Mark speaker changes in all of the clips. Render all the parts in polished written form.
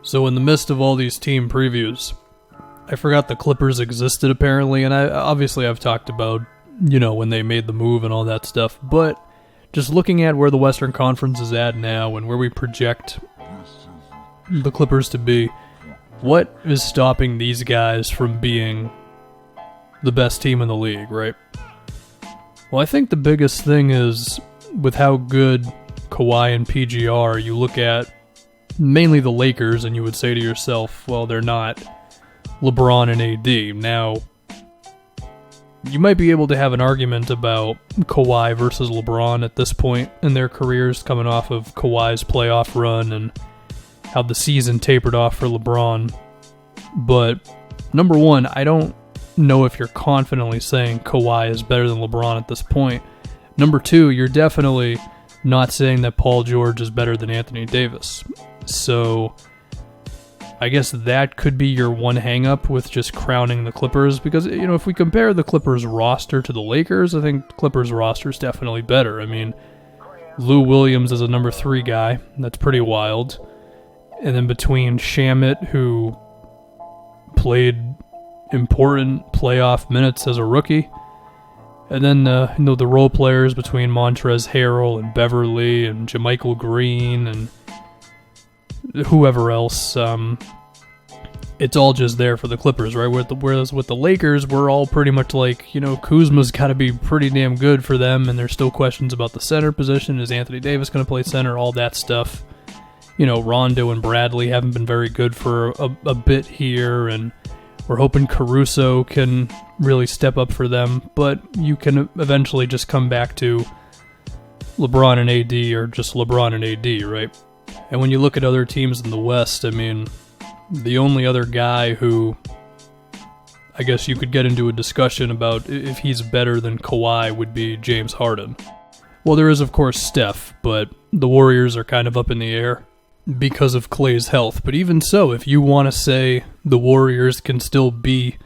Speaker 1: So in the midst of all these team previews, I forgot the Clippers existed apparently, and I've talked about, when they made the move and all that stuff, but just looking at where the Western Conference is at now and where we project the Clippers to be, what is stopping these guys from being the best team in the league, right? Well, I think the biggest thing is with how good Kawhi and PG are, you look at mainly the Lakers and you would say to yourself, well, they're not LeBron and AD. Now, you might be able to have an argument about Kawhi versus LeBron at this point in their careers, coming off of Kawhi's playoff run and how the season tapered off for LeBron. But, number one, I don't know if you're confidently saying Kawhi is better than LeBron at this point. Number two, you're definitely not saying that Paul George is better than Anthony Davis. So I guess that could be your one hang-up with just crowning the Clippers, because, if we compare the Clippers roster to the Lakers, I think the Clippers roster is definitely better. I mean, Lou Williams is a number 3 guy. That's pretty wild. And then between Shamet, who played important playoff minutes as a rookie, and then the role players between Montrezl Harrell and Beverly and JaMychal Green and whoever else, it's all just there for the Clippers, right? Whereas with the Lakers, we're all pretty much like, Kuzma's got to be pretty damn good for them, and there's still questions about the center position. Is Anthony Davis going to play center? All that stuff. Rondo and Bradley haven't been very good for a bit here, and we're hoping Caruso can really step up for them, but you can eventually just come back to LeBron and AD, or just LeBron and AD, right? And when you look at other teams in the West, I mean, the only other guy who I guess you could get into a discussion about if he's better than Kawhi would be James Harden. Well, there is, of course, Steph, but the Warriors are kind of up in the air because of Klay's health. But even so, if you want to say the Warriors can still be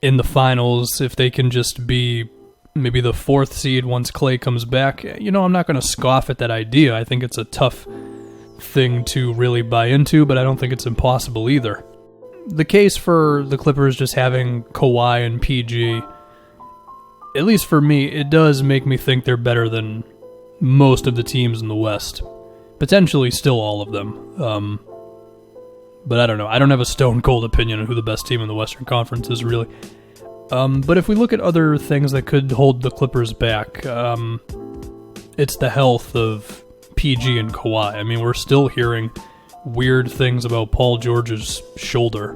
Speaker 1: in the finals, if they can just be maybe the 4th seed once Klay comes back, I'm not going to scoff at that idea. I think it's a tough thing to really buy into, but I don't think it's impossible either. The case for the Clippers just having Kawhi and PG, at least for me, it does make me think they're better than most of the teams in the West. Potentially still all of them. But I don't know. I don't have a stone cold opinion on who the best team in the Western Conference is, really. But if we look at other things that could hold the Clippers back, it's the health of PG and Kawhi. I mean, we're still hearing weird things about Paul George's shoulder.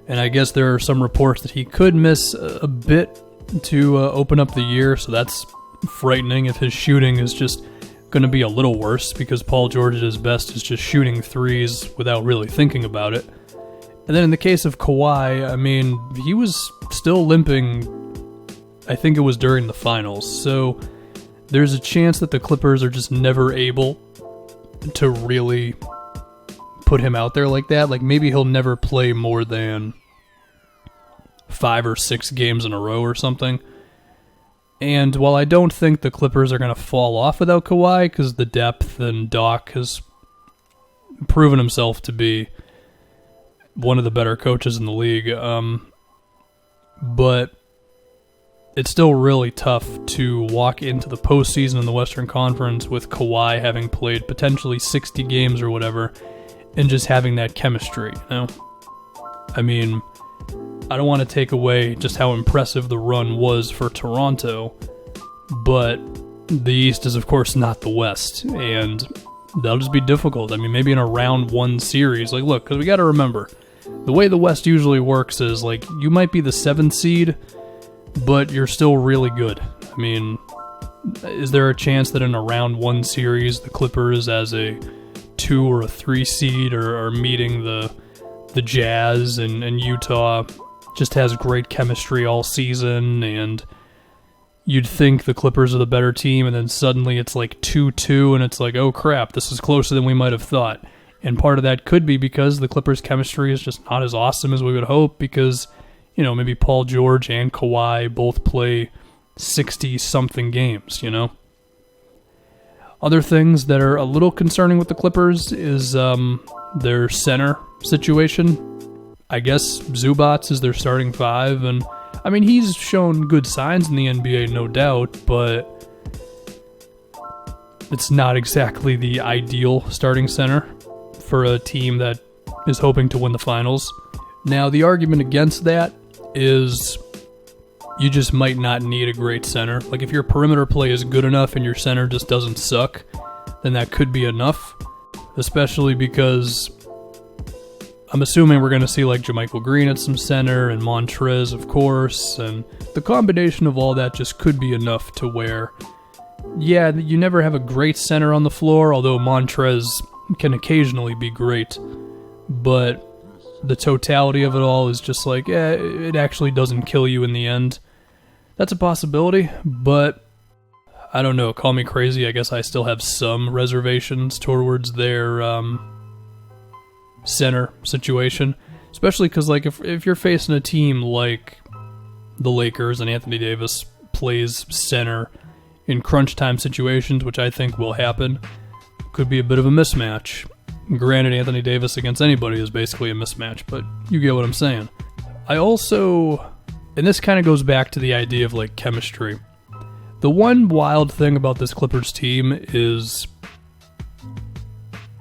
Speaker 1: And I guess there are some reports that he could miss a bit to open up the year, so that's frightening if his shooting is just going to be a little worse, because Paul George at his best is just shooting threes without really thinking about it. And then in the case of Kawhi, I mean, he was still limping, I think it was during the finals, so there's a chance that the Clippers are just never able to really put him out there like that. Like, maybe he'll never play more than 5 or 6 games in a row or something. And while I don't think the Clippers are going to fall off without Kawhi, because the depth and Doc has proven himself to be one of the better coaches in the league, but it's still really tough to walk into the postseason in the Western Conference with Kawhi having played potentially 60 games or whatever, and just having that chemistry, I mean, I don't want to take away just how impressive the run was for Toronto, but the East is, of course, not the West, and that'll just be difficult. I mean, maybe in a round 1 series, like, look, because we got to remember, the way the West usually works is, like, you might be the 7th seed, but you're still really good. I mean, is there a chance that in a round 1 series, the Clippers as a 2 or a 3 seed are meeting the Jazz and Utah just has great chemistry all season, and you'd think the Clippers are the better team, and then suddenly it's like 2-2, and it's like, oh crap, this is closer than we might have thought. And part of that could be because the Clippers' chemistry is just not as awesome as we would hope, because, maybe Paul George and Kawhi both play 60-something games, Other things that are a little concerning with the Clippers is their center situation. I guess Zubats is their starting five, and I mean, he's shown good signs in the NBA, no doubt, but it's not exactly the ideal starting center for a team that is hoping to win the finals. Now, the argument against that is you just might not need a great center. Like, if your perimeter play is good enough and your center just doesn't suck, then that could be enough, especially because I'm assuming we're going to see like JaMychal Green at some center and Montrez, of course, and the combination of all that just could be enough to where, yeah, you never have a great center on the floor, although Montrez can occasionally be great, but the totality of it all is just like, it actually doesn't kill you in the end. That's a possibility, but I don't know, call me crazy, I guess I still have some reservations towards their center situation, especially because like if you're facing a team like the Lakers and Anthony Davis plays center in crunch time situations, which I think will happen, could be a bit of a mismatch. Granted, Anthony Davis against anybody is basically a mismatch, but you get what I'm saying. I also, and this kind of goes back to the idea of like chemistry. The one wild thing about this Clippers team is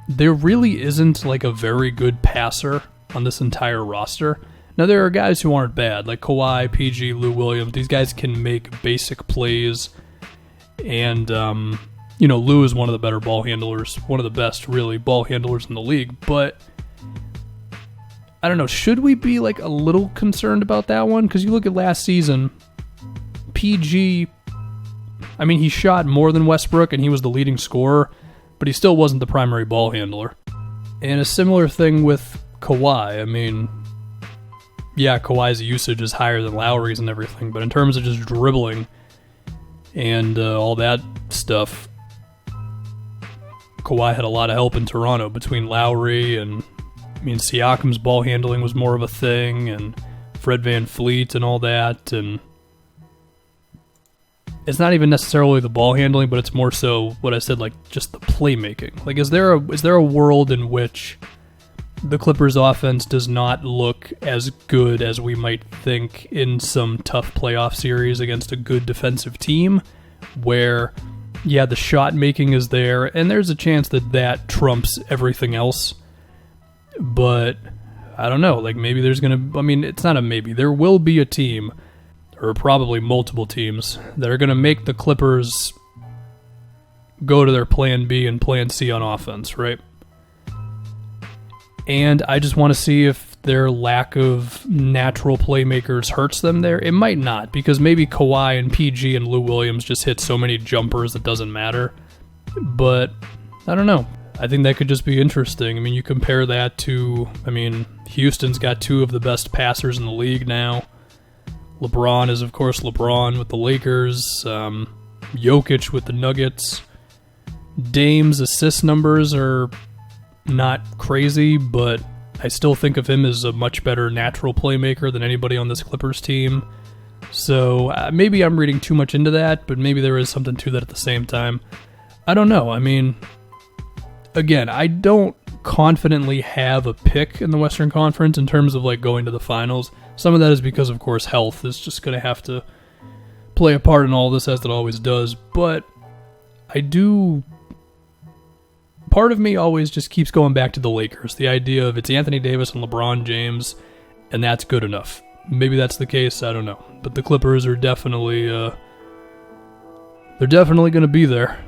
Speaker 1: there really isn't like a very good passer on this entire roster. Now, there are guys who aren't bad, like Kawhi, PG, Lou Williams. These guys can make basic plays, and Lou is one of the better ball handlers, one of the best, really, ball handlers in the league, but I don't know, should we be like a little concerned about that one? Because you look at last season, PG, I mean, he shot more than Westbrook and he was the leading scorer, but he still wasn't the primary ball handler. And a similar thing with Kawhi. I mean, yeah, Kawhi's usage is higher than Lowry's and everything, but in terms of just dribbling and all that stuff, Kawhi had a lot of help in Toronto between Lowry and, I mean, Siakam's ball handling was more of a thing, and Fred VanVleet and all that, and it's not even necessarily the ball handling, but it's more so what I said, like just the playmaking. Like, is there a world in which the Clippers offense does not look as good as we might think in some tough playoff series against a good defensive team, where, yeah, the shot making is there, and there's a chance that trumps everything else, but I don't know, like maybe there's going to, I mean, it's not a maybe, there will be a team, or probably multiple teams, that are going to make the Clippers go to their plan B and plan C on offense, right? And I just want to see if their lack of natural playmakers hurts them there. It might not, because maybe Kawhi and PG and Lou Williams just hit so many jumpers it doesn't matter. But I don't know. I think that could just be interesting. I mean, you compare that to, I mean, Houston's got two of the best passers in the league now. LeBron is, of course, LeBron with the Lakers. Jokic with the Nuggets. Dame's assist numbers are not crazy, but I still think of him as a much better natural playmaker than anybody on this Clippers team. So maybe I'm reading too much into that, but maybe there is something to that at the same time. I don't know. I mean, again, I don't confidently have a pick in the Western Conference in terms of like going to the finals. Some of that is because, of course, health is just going to have to play a part in all this, as it always does. But I do... Part of me always just keeps going back to the Lakers. The idea of it's Anthony Davis and LeBron James, and that's good enough. Maybe that's the case, I don't know. But the Clippers are definitely... they're definitely going to be there.